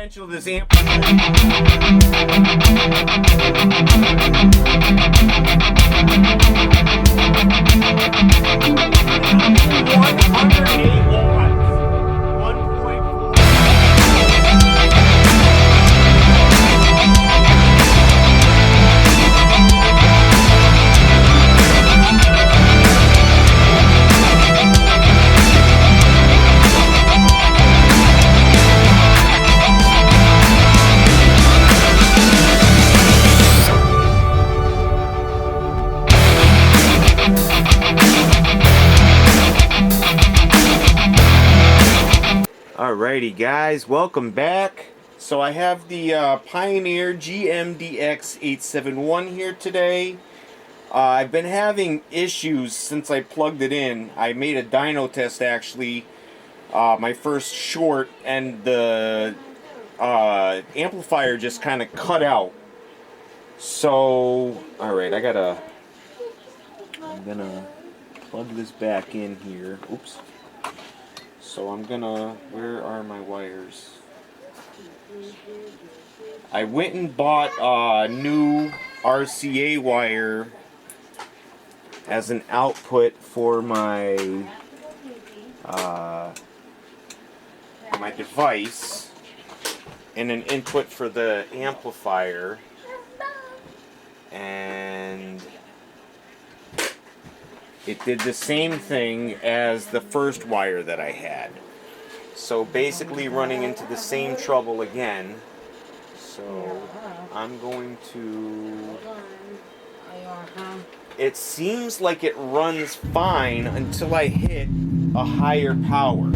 potential of this amplifier. Alrighty guys, welcome back. So I have the Pioneer GM-DX871 here today. I've been having issues since I plugged it in. I made a dyno test actually, my first short, and the amplifier just kind of cut out. So, alright, I'm gonna plug this back in here. Oops. So I'm gonna, where are my wires? I went and bought a new RCA wire as an output for my my device and an input for the amplifier, and it did the same thing as the first wire that I had. So basically running into the same trouble again. So I'm going to... It seems like it runs fine until I hit a higher power.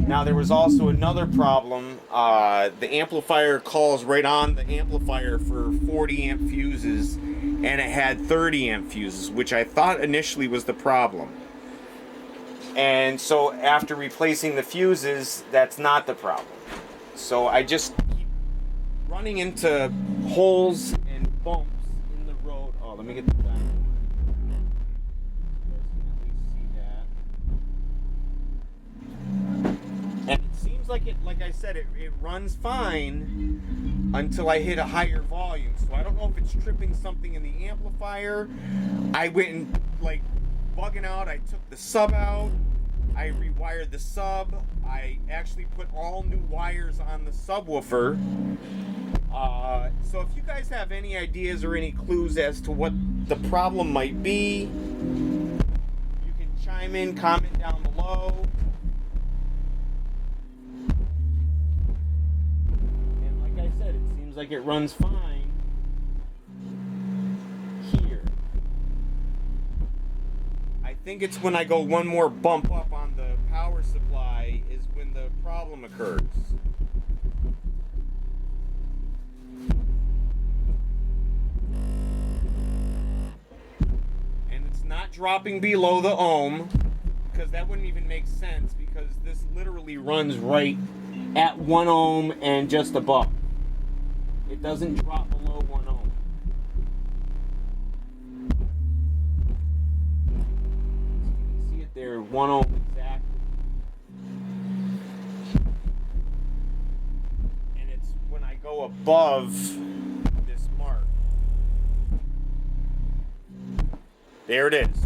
Now there was also another problem. The amplifier calls right on the amplifier for 40 amp fuses, and it had 30 amp fuses, which I thought initially was the problem. And so after replacing the fuses, that's not the problem. So I just keep running into holes and bumps in the road. Oh, let me get the dyno. And it seems like like I said, it runs fine until I hit a higher volume. So I don't know if it's tripping something in the amplifier. I went and, like, bugging out. I took the sub out. I rewired the sub. I actually put all new wires on the subwoofer. So if you guys have any ideas or any clues as to what the problem might be, you can chime in, comment down below. Like it runs fine here. I think it's when I go one more bump up on the power supply is when the problem occurs. And it's not dropping below the ohm, because that wouldn't even make sense, because this literally runs right at 1 ohm and just above. It doesn't drop below 1 ohm. You can see it there, 1 ohm exactly. And it's when I go above this mark. There it is.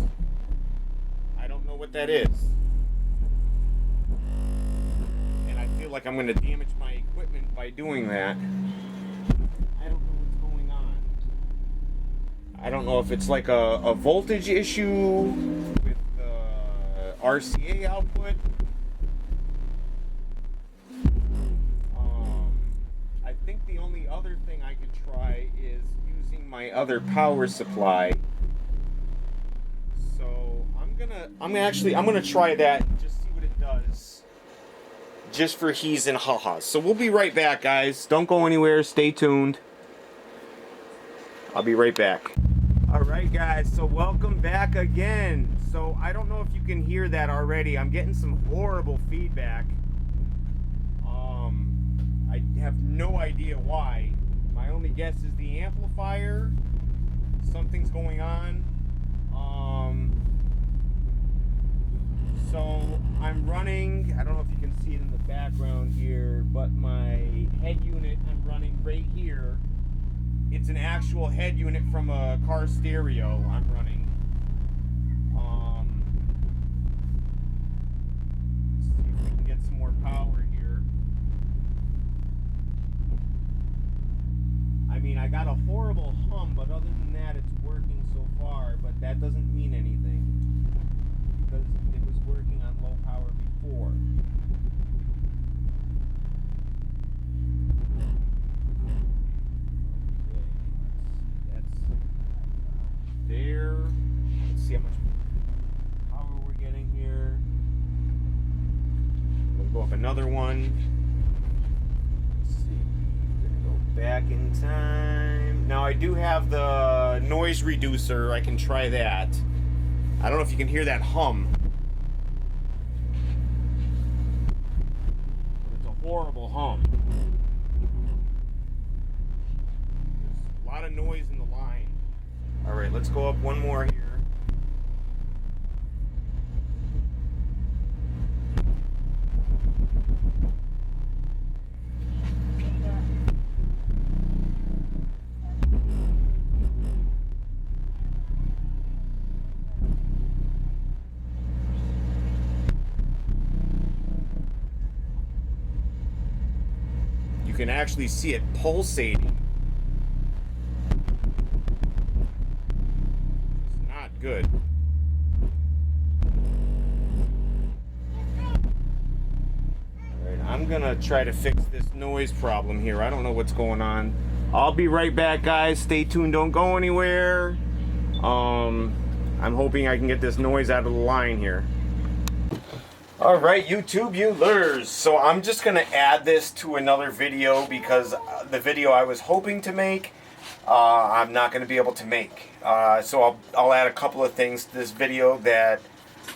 I don't know what that is. And I feel like I'm going to damage my equipment by doing that. I don't know if it's like a voltage issue with the RCA output. I think the only other thing I could try is using my other power supply. So I'm gonna try that and just see what it does. Just for he's and ha-has. So we'll be right back, guys. Don't go anywhere, stay tuned. I'll be right back. Alright guys, so welcome back again. So I don't know if you can hear that already. I'm getting some horrible feedback. I have no idea why. My only guess is the amplifier. Something's going on. So I'm running, I don't know if you can see it in the background here, but my head unit I'm running right here. It's an actual head unit from a car stereo I'm running. Let's see if we can get some more power here. I mean, I got a horrible hum, but other than that, it's working so far, but that doesn't mean anything because it was working on low power before. There. Let's see how much power we're getting here. We'll go up another one. Let's see. We're gonna go back in time. Now I do have the noise reducer. I can try that. I don't know if you can hear that hum. It's a horrible hum. There's a lot of noise in the line. All right, let's go up one more here. You can actually see it pulsating. Good. Alright, I'm gonna try to fix this noise problem here. I don't know what's going on. I'll be right back, guys. Stay tuned, don't go anywhere. I'm hoping I can get this noise out of the line here. Alright, YouTube viewers. So I'm just gonna add this to another video because the video I was hoping to make I'm not going to be able to make. So I'll add a couple of things to this video that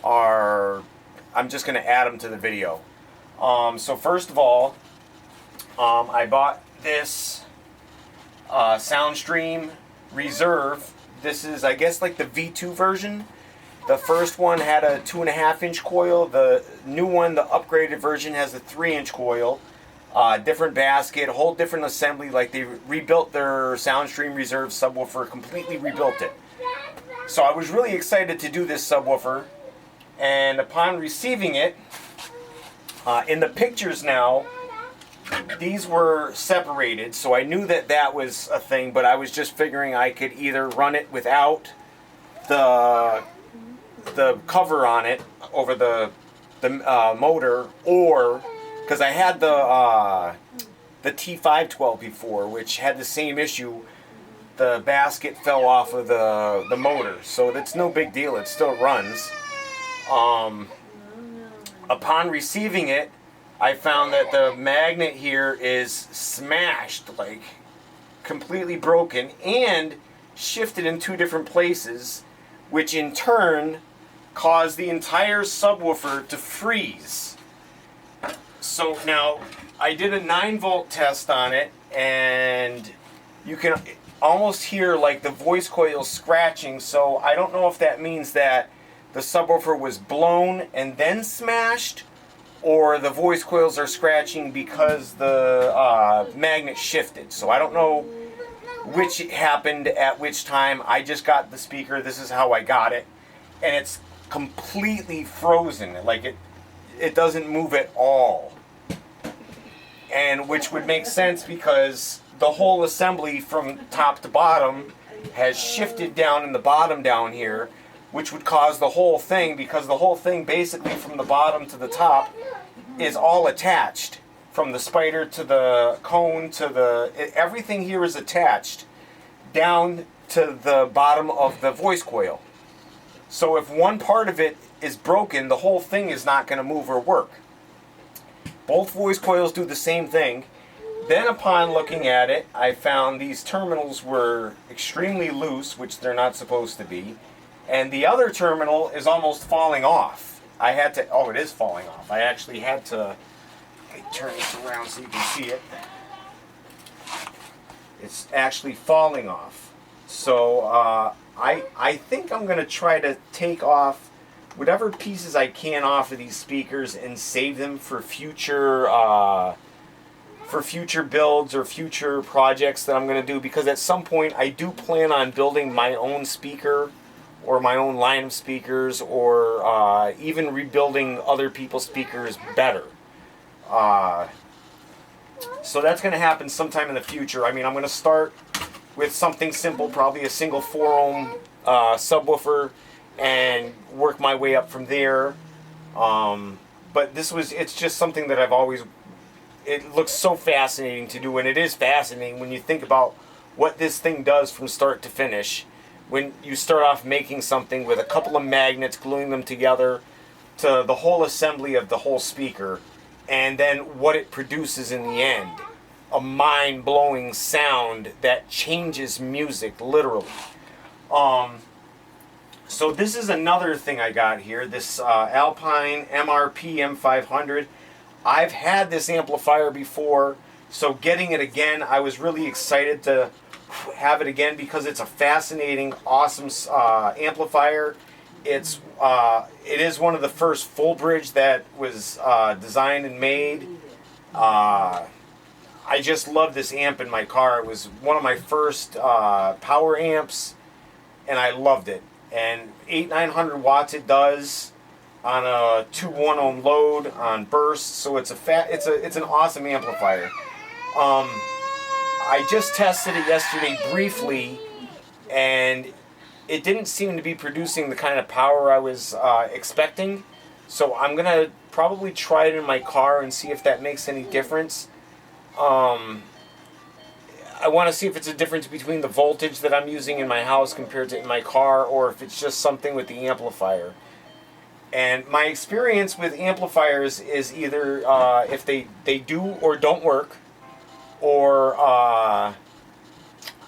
are, I'm just going to add them to the video. So first of all, I bought this Soundstream Reserve. This is, I guess, like the V2 version. The first one had a 2.5-inch coil. The new one, the upgraded version, has a 3-inch coil. Different basket, whole different assembly. Like they rebuilt their Soundstream Reserve subwoofer, completely rebuilt it. So I was really excited to do this subwoofer, and upon receiving it, in the pictures now, these were separated, so I knew that that was a thing, but I was just figuring I could either run it without the cover on it over the motor, or because I had the T512 before, which had the same issue. The basket fell off of the motor, so that's no big deal. It still runs. Upon receiving it, I found that the magnet here is smashed, like completely broken, and shifted in 2 different places, which in turn caused the entire subwoofer to freeze. So now I did a 9-volt test on it, and you can almost hear like the voice coil scratching. So I don't know if that means that the subwoofer was blown and then smashed, or the voice coils are scratching because the magnet shifted. So I don't know which happened at which time. I just got the speaker. This is how I got it, and it's completely frozen. Like it doesn't move at all. And which would make sense because the whole assembly from top to bottom has shifted down in the bottom down here, which would cause the whole thing, because the whole thing basically from the bottom to the top is all attached. From the spider to the cone to everything here is attached down to the bottom of the voice coil. So if one part of it is broken, the whole thing is not going to move or work. Both voice coils do the same thing. Then upon looking at it, I found these terminals were extremely loose, which they're not supposed to be. And the other terminal is almost falling off. I had to, oh, it is falling off. I actually had to, let me turn this around so you can see it. It's actually falling off. So I think I'm going to try to take off whatever pieces I can off of these speakers and save them for future builds or future projects that I'm going to do, because at some point I do plan on building my own speaker or my own line of speakers, or even rebuilding other people's speakers better. So that's going to happen sometime in the future. I mean, I'm going to start with something simple, probably a single 4-ohm subwoofer, and work my way up from there. But it's just something that I've always, it looks so fascinating to do, and it is fascinating when you think about what this thing does from start to finish. When you start off making something with a couple of magnets, gluing them together, to the whole assembly of the whole speaker, and then what it produces in the end. A mind-blowing sound that changes music, literally. So this is another thing I got here, this Alpine MRP M500. I've had this amplifier before, so getting it again, I was really excited to have it again because it's a fascinating, awesome amplifier. It is one of the first full bridge that was designed and made. I just love this amp in my car. It was one of my first power amps, and I loved it. And 900 watts it does on a 2 1-ohm load on burst, so it's an awesome amplifier. I just tested it yesterday briefly, and it didn't seem to be producing the kind of power I was expecting. So I'm gonna probably try it in my car and see if that makes any difference. I want to see if it's a difference between the voltage that I'm using in my house compared to in my car, or if it's just something with the amplifier. And my experience with amplifiers is either if they do or don't work, or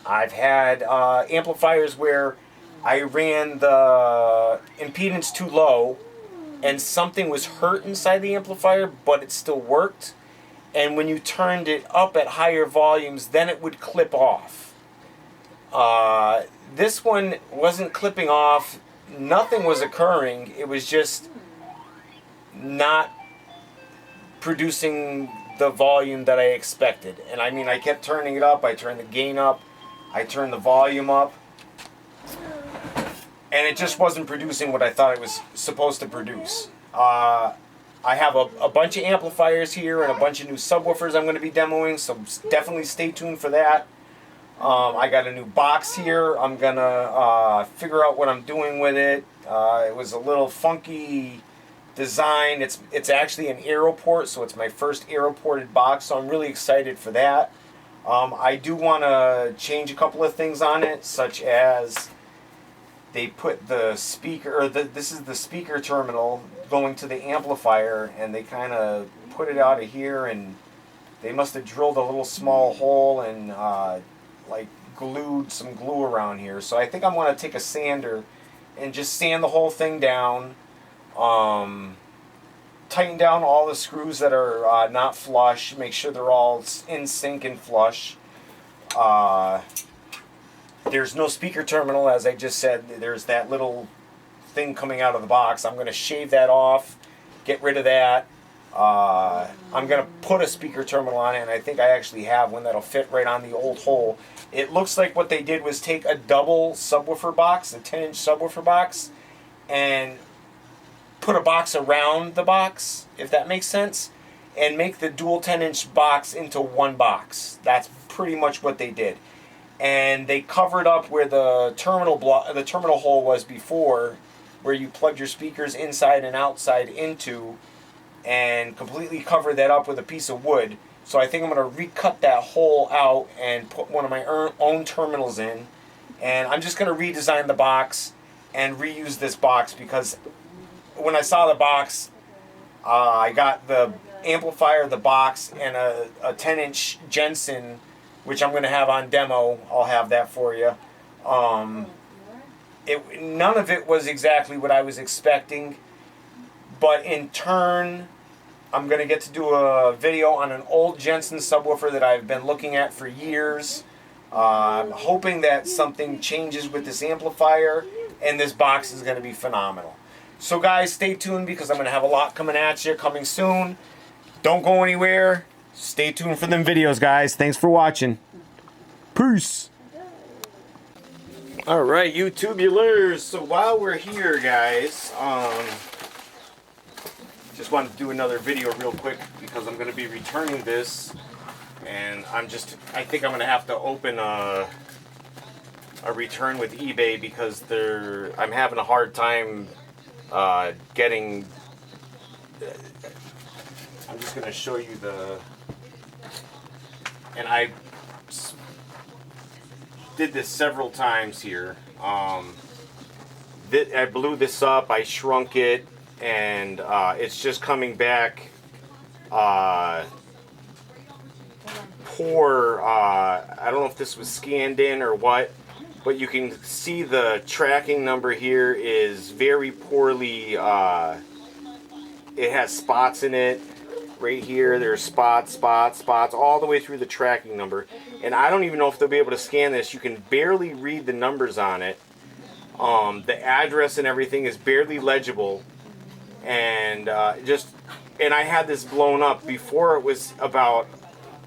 I've had amplifiers where I ran the impedance too low and something was hurt inside the amplifier, but it still worked. And when you turned it up at higher volumes, then it would clip off. This one wasn't clipping off. Nothing was occurring. It was just not producing the volume that I expected. And I mean, I kept turning it up. I turned the gain up. I turned the volume up. And it just wasn't producing what I thought it was supposed to produce. I have a bunch of amplifiers here and a bunch of new subwoofers I'm going to be demoing, so definitely stay tuned for that. I got a new box here. I'm going to figure out what I'm doing with it. It was a little funky design. It's actually an Aeroport, so it's my first Aeroported box, so I'm really excited for that. I do want to change a couple of things on it, such as they put the speaker, or this is the speaker terminal going to the amplifier, and they kind of put it out of here, and they must have drilled a little small hole and like glued some glue around here. So I think I'm going to take a sander and just sand the whole thing down, tighten down all the screws that are not flush, make sure they're all in sync and flush. There's no speaker terminal, as I just said. There's that little thing coming out of the box. I'm going to shave that off, get rid of that. I'm going to put a speaker terminal on it, and I think I actually have one that'll fit right on the old hole. It looks like what they did was take a double subwoofer box, a 10-inch subwoofer box, and put a box around the box, if that makes sense, and make the dual 10-inch box into one box. That's pretty much what they did. And they covered up where the terminal hole was before, where you plugged your speakers inside and outside into, and completely covered that up with a piece of wood. So I think I'm going to recut that hole out and put one of my own terminals in. And I'm just going to redesign the box and reuse this box, because when I saw the box, I got the amplifier, the box, and a 10-inch Jensen, which I'm going to have on demo. I'll have that for you. None of it was exactly what I was expecting, but in turn, I'm going to get to do a video on an old Jensen subwoofer that I've been looking at for years. I'm hoping that something changes with this amplifier, and this box is going to be phenomenal. So guys, stay tuned because I'm going to have a lot coming at you, coming soon. Don't go anywhere. Stay tuned for them videos, guys. Thanks for watching. Peace. Alright, YouTubulars. So while we're here, guys, just wanted to do another video real quick because I'm going to be returning this. And I think I'm going to have to open a return with eBay because I'm having a hard time getting. I'm just going to show you and I did this several times here. I blew this up, I shrunk it, and it's just coming back poor. I don't know if this was scanned in or what, but you can see the tracking number here is very poorly. It has spots in it. Right here, there's spots all the way through the tracking number. And I don't even know if they'll be able to scan this. You can barely read the numbers on it. The address and everything is barely legible. And and I had this blown up before it was about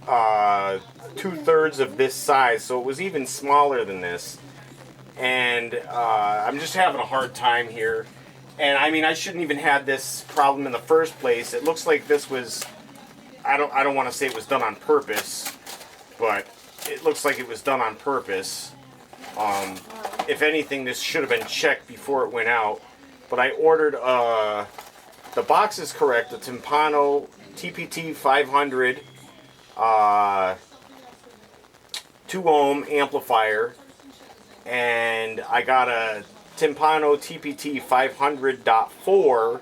2/3 of this size, so it was even smaller than this. And I'm just having a hard time here. And I mean, I shouldn't even have this problem in the first place. It looks like this was, I don't want to say it was done on purpose, but it looks like it was done on purpose. If anything, this should have been checked before it went out. But I ordered, the box is correct, the Timpano TPT 500 2-ohm amplifier, and I got a Timpano TPT 500.4.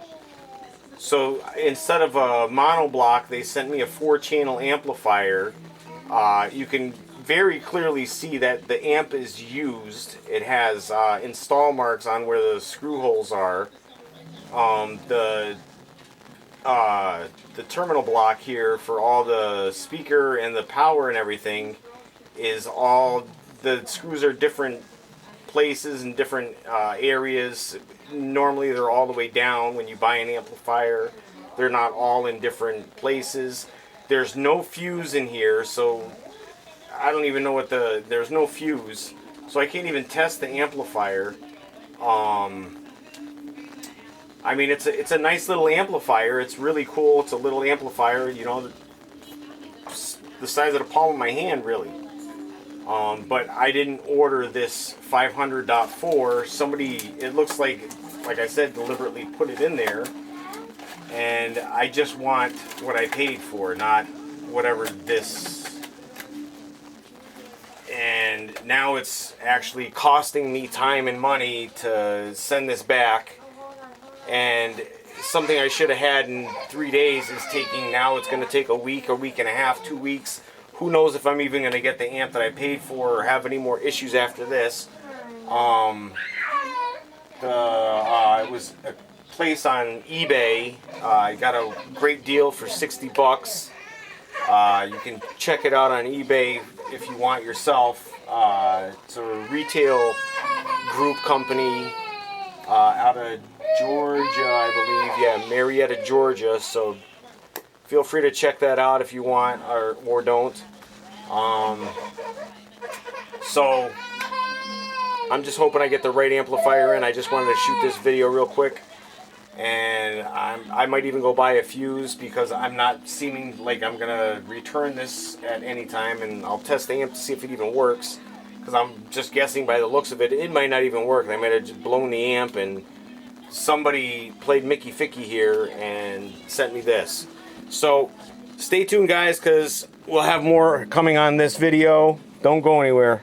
So instead of a monoblock, they sent me a 4-channel amplifier. You can very clearly see that the amp is used. It has install marks on where the screw holes are. The terminal block here for all the speaker and the power and everything is all, the screws are different places and different areas. Normally they're all the way down. When you buy an amplifier, they're not all in different places. There's no fuse in here, so I don't even know what there's no fuse, so I can't even test the amplifier. I mean, it's a nice little amplifier. It's really cool. It's a little amplifier, you know, the size of the palm of my hand, really. But I didn't order this 500.4. Somebody, it looks like I said, deliberately put it in there. And I just want what I paid for, not whatever this. And now it's actually costing me time and money to send this back. And something I should have had in 3 days is now it's going to take a week and a half, 2 weeks. Who knows if I'm even going to get the amp that I paid for or have any more issues after this. It was a place on eBay. I got a great deal for 60 bucks. You can check it out on eBay if you want yourself. It's a retail group company out of Georgia, I believe. Yeah, Marietta, Georgia. So feel free to check that out if you want or don't. So I'm just hoping I get the right amplifier in. I just wanted to shoot this video real quick. And I might even go buy a fuse because I'm not seeming like I'm going to return this at any time. And I'll test the amp to see if it even works. Because I'm just guessing by the looks of it, it might not even work. They might have just blown the amp and somebody played Mickey Ficky here and sent me this. So stay tuned, guys, because we'll have more coming on this video. Don't go anywhere.